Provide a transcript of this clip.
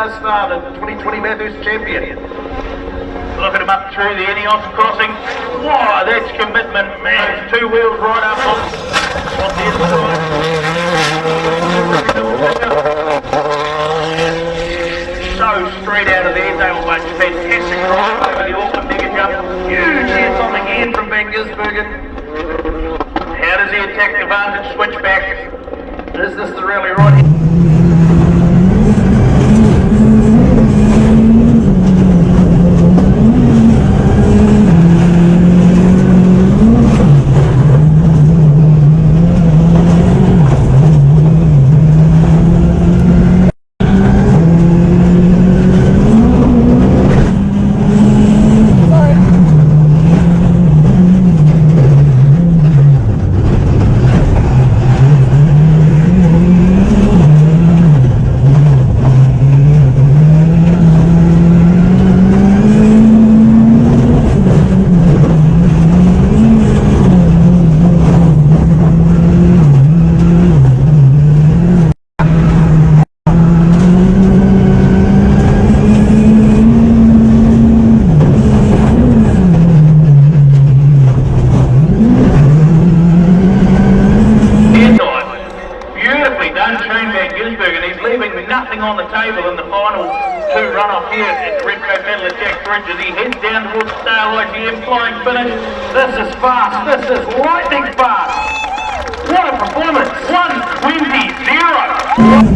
Supercars star, the 2020 Bathurst champion. Look at him up through the Ineos crossing. Wow, that's commitment, man. Two wheels right up on the inside. So straight out of there, they were much fantastic cross over the Auckland mega jump. Huge hits on the end from Van Gisbergen. How does he attack the vantage switchback? Is this the really right? Nothing on the table in the final two runoff here at the Repco Battle at Jack Bridge as he heads down towards Star IGM flying finish. This is fast, this is lightning fast. What a performance, 1:20.0.